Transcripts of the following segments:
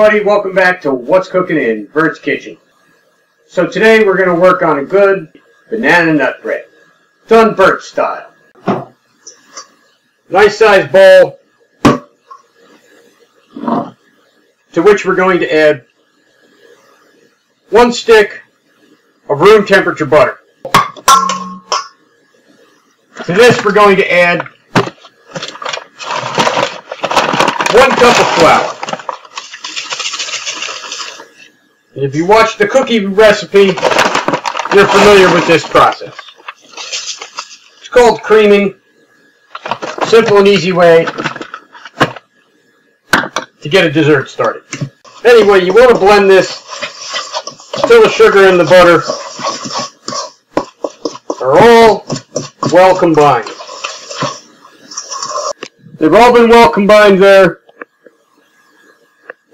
everybody, welcome back to What's Cooking in Bert's Kitchen. So today we're going to work on a good banana nut bread, done Bert style. Nice sized bowl, to which we're going to add 1 stick of room temperature butter. To this we're going to add 1 cup of flour. And if you watch the cookie recipe, you're familiar with this process. It's called creaming. Simple and easy way to get a dessert started. Anyway, you want to blend this until the sugar and the butter are all well combined. They've all been well combined there.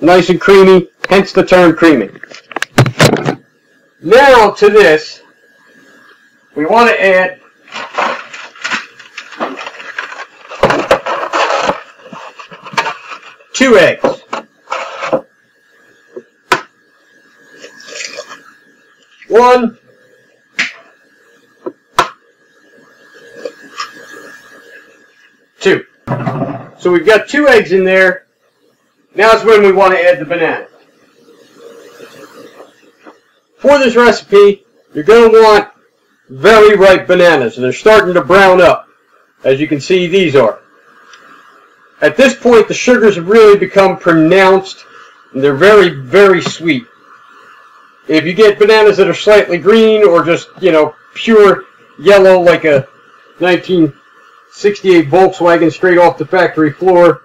Nice and creamy, hence the term creaming. Now to this, we want to add two eggs. One, two. So we've got 2 eggs in there. Now is when we want to add the banana. For this recipe, you're going to want very ripe bananas. They're starting to brown up. As you can see, these are. At this point, the sugars have really become pronounced, and they're very, very sweet. If you get bananas that are slightly green or just, pure yellow like a 1968 Volkswagen straight off the factory floor,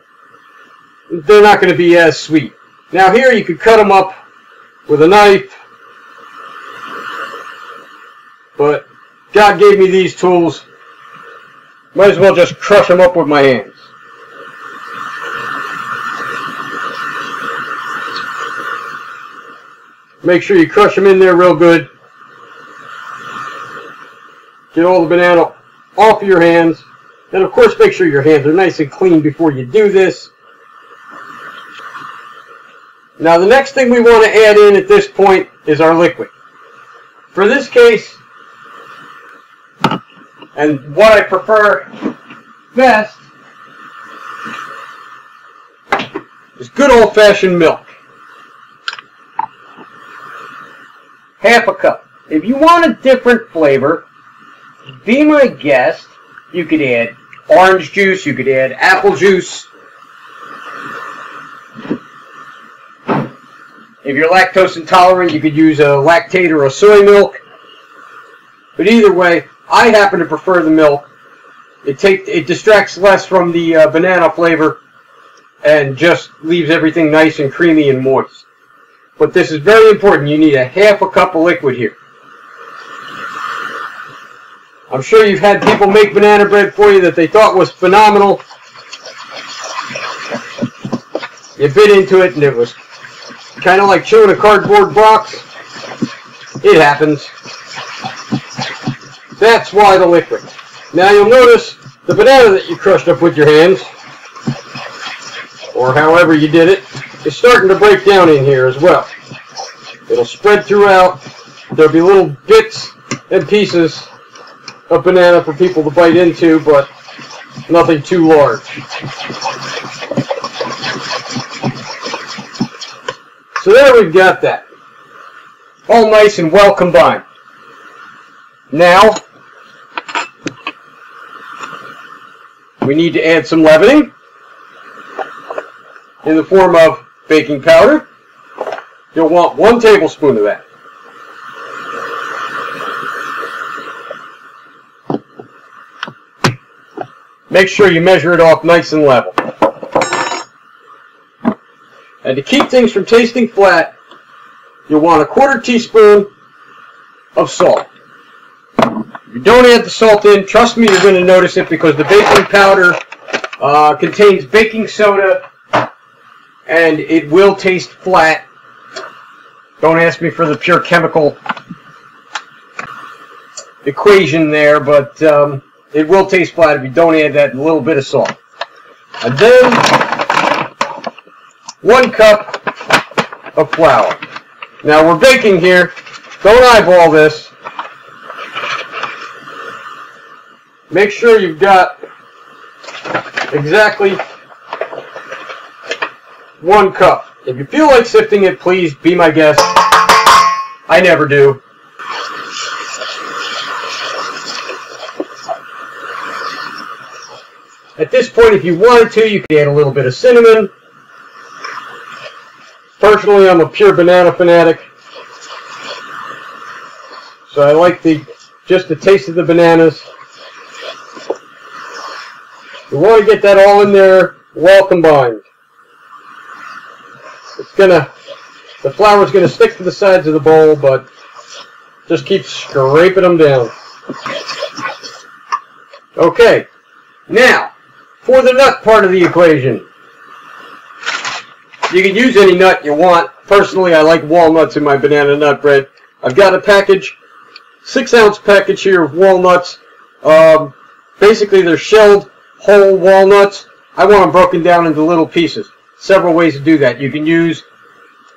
they're not going to be as sweet. Now here you could cut them up with a knife, but God gave me these tools. Might as well just crush them up with my hands. Make sure you crush them in there real good. Get all the banana off of your hands. And of course make sure your hands are nice and clean before you do this. Now the next thing we want to add in at this point is our liquid. For this case, and what I prefer best, is good old-fashioned milk. Half a cup. If you want a different flavor, be my guest. You could add orange juice, you could add apple juice. If you're lactose intolerant, you could use a lactate or a soy milk. But either way, I happen to prefer the milk. It distracts less from the banana flavor and just leaves everything nice and creamy and moist. But this is very important. You need a half a cup of liquid here. I'm sure you've had people make banana bread for you that they thought was phenomenal. You bit into it and it was kind of like chewing a cardboard box. It happens. That's why the liquid. Now you'll notice the banana that you crushed up with your hands, or however you did it, is starting to break down in here as well. It'll spread throughout. There'll be little bits and pieces of banana for people to bite into, but nothing too large. So there we've got that. All nice and well combined. Now, we need to add some leavening in the form of baking powder. You'll want 1 tablespoon of that. Make sure you measure it off nice and level. And to keep things from tasting flat, you'll want 1/4 teaspoon of salt. If you don't add the salt in, trust me, you're going to notice it because the baking powder contains baking soda and it will taste flat. Don't ask me for the pure chemical equation there, but it will taste flat if you don't add that little bit of salt. And then 1 cup of flour. Now we're baking here. Don't eyeball this. Make sure you've got exactly 1 cup. If you feel like sifting it, please be my guest. I never do. At this point, if you wanted to, you could add a little bit of cinnamon. Personally, I'm a pure banana fanatic, so I like just the taste of the bananas. You want to get that all in there, well combined. The flour's gonna stick to the sides of the bowl, but just keep scraping them down. Okay, now for the nut part of the equation. You can use any nut you want. Personally, I like walnuts in my banana nut bread. I've got a package, 6-ounce package here of walnuts. Basically, they're shelled whole walnuts. I want them broken down into little pieces. Several ways to do that. You can use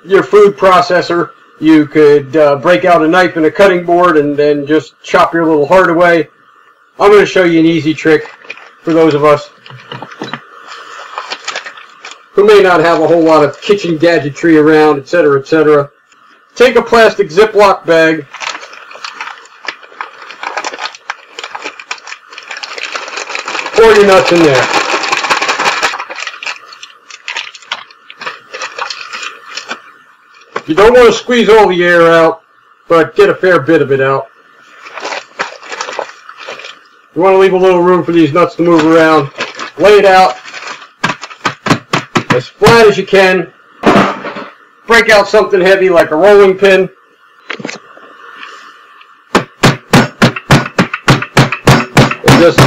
your food processor. You could break out a knife and a cutting board and then just chop your little heart away. I'm going to show you an easy trick for those of us who may not have a whole lot of kitchen gadgetry around, etc., etc. Take a plastic Ziploc bag, pour your nuts in there. You don't want to squeeze all the air out, but get a fair bit of it out. You want to leave a little room for these nuts to move around. Lay it out as flat as you can. Break out something heavy like a rolling pin. And just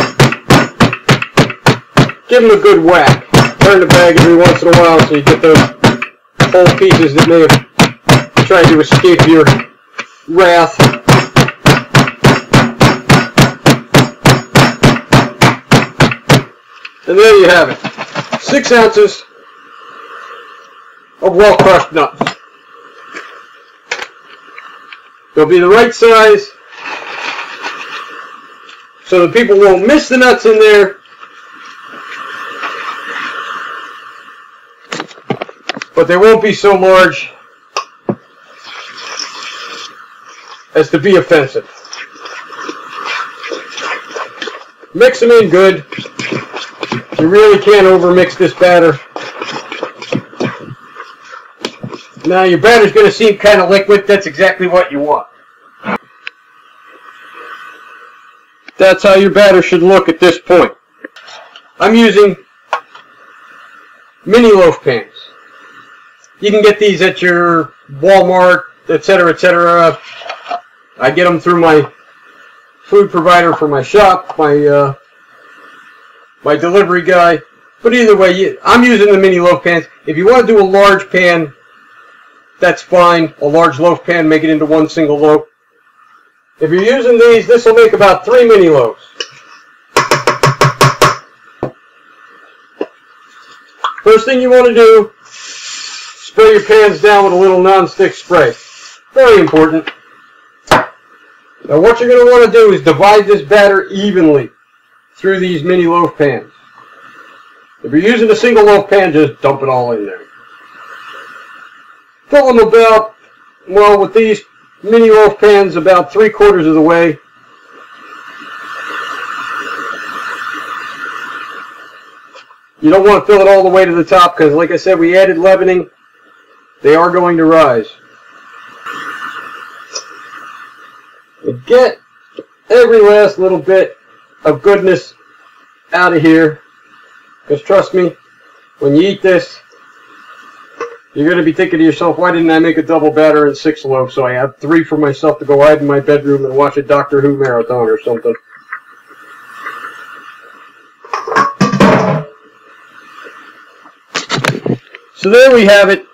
give them a good whack. Turn the bag every once in a while so you get those whole pieces that may have tried to escape your wrath. And there you have it. 6 ounces of well-crushed nuts. They'll be the right size so that people won't miss the nuts in there, but they won't be so large as to be offensive. Mix them in good. You really can't overmix this batter. Now your batter's going to seem kind of liquid. That's exactly what you want. That's how your batter should look at this point. I'm using mini loaf pans. You can get these at your Walmart, etc., etc. I get them through my food provider for my shop, my delivery guy. But either way, I'm using the mini loaf pans. If you want to do a large pan, that's fine. A large loaf pan, make it into one single loaf. If you're using these, this will make about 3 mini loaves. First thing you want to do, spray your pans down with a little non-stick spray. Very important. Now what you're going to want to do is divide this batter evenly through these mini loaf pans. If you're using a single loaf pan, just dump it all in there. Fill them about, well, with these mini loaf pans, about 3/4 of the way. You don't want to fill it all the way to the top because, like I said, we added leavening. They are going to rise. And get every last little bit of goodness out of here. Because trust me, when you eat this, you're going to be thinking to yourself, why didn't I make a double batter and 6 loaves so I have 3 for myself to go hide in my bedroom and watch a Doctor Who marathon or something. So there we have it.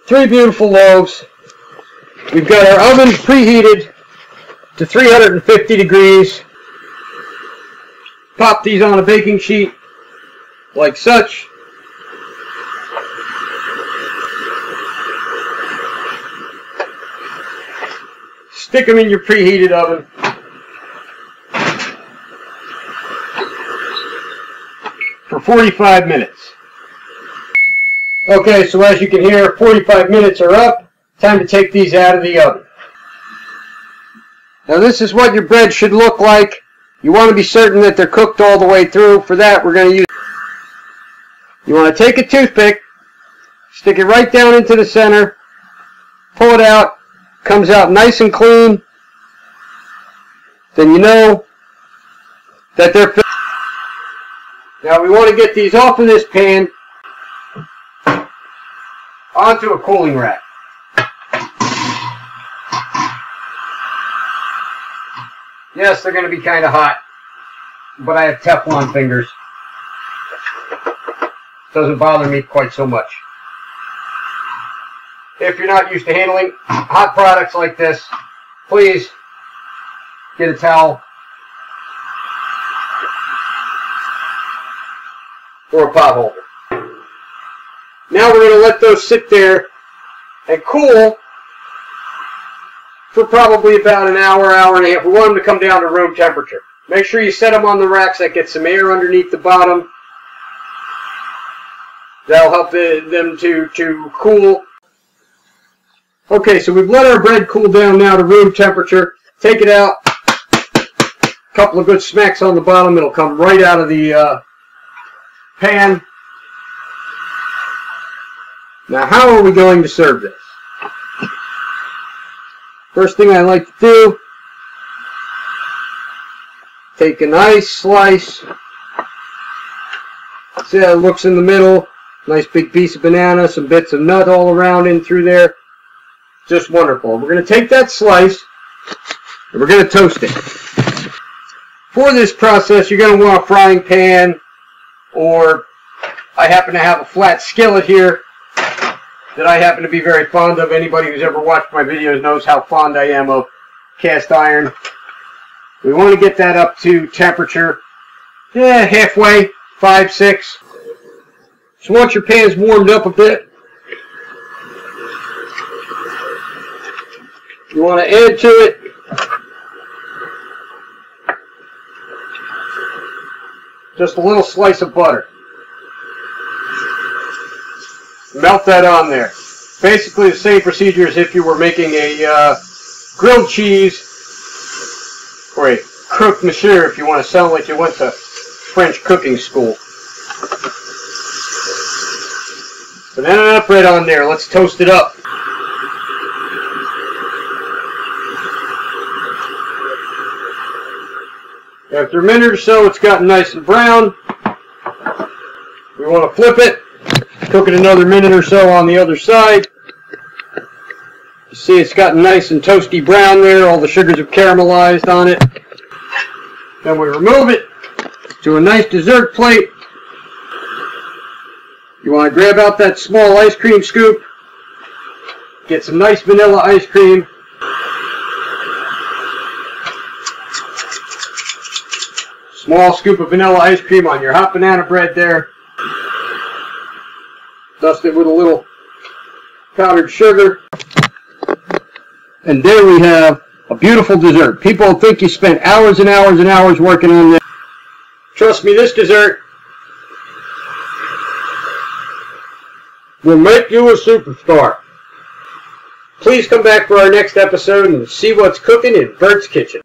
3 beautiful loaves. We've got our oven preheated to 350 degrees. Pop these on a baking sheet like such. stick them in your preheated oven. For 45 minutes. Okay, so as you can hear, 45 minutes are up. Time to take these out of the oven. Now this is what your bread should look like. You want to be certain that they're cooked all the way through. For that, we're going to use... You want to take a toothpick, stick it right down into the center, pull it out, comes out nice and clean. Then you know that they're finished. Now we want to get these off of this pan onto a cooling rack. Yes, they're going to be kind of hot, but I have Teflon fingers. Doesn't bother me quite so much. If you're not used to handling hot products like this, please get a towel or a pot holder. Now we're going to let those sit there and cool for probably about an hour, hour and a half. We want them to come down to room temperature. Make sure you set them on the racks that get some air underneath the bottom. That'll help them to cool. Okay, so we've let our bread cool down now to room temperature. Take it out. A couple of good smacks on the bottom. It'll come right out of the pan. Now, how are we going to serve this? First thing I like to do, take a nice slice. See how it looks in the middle? Nice big piece of banana, some bits of nut all around in through there. Just wonderful. We're going to take that slice and we're going to toast it. For this process, you're going to want a frying pan, or I happen to have a flat skillet here that I happen to be very fond of. Anybody who's ever watched my videos knows how fond I am of cast iron. We want to get that up to temperature, halfway, 5, 6. So once your pan's warmed up a bit, you want to add to it just a little slice of butter. Melt that on there. Basically the same procedure as if you were making a grilled cheese or a croque monsieur, if you want to sound like you went to French cooking school. Banana nut bread on there. Let's toast it up. After a minute or so, it's gotten nice and brown. We want to flip it. Cook it another minute or so on the other side. You see it's gotten nice and toasty brown there. All the sugars have caramelized on it. Then we remove it to a nice dessert plate. You want to grab out that small ice cream scoop. Get some nice vanilla ice cream. Small scoop of vanilla ice cream on your hot banana bread there. Dust it with a little powdered sugar. And there we have a beautiful dessert. People think you spent hours and hours and hours working on this. Trust me, this dessert will make you a superstar. Please come back for our next episode and see what's cooking in Bert's kitchen.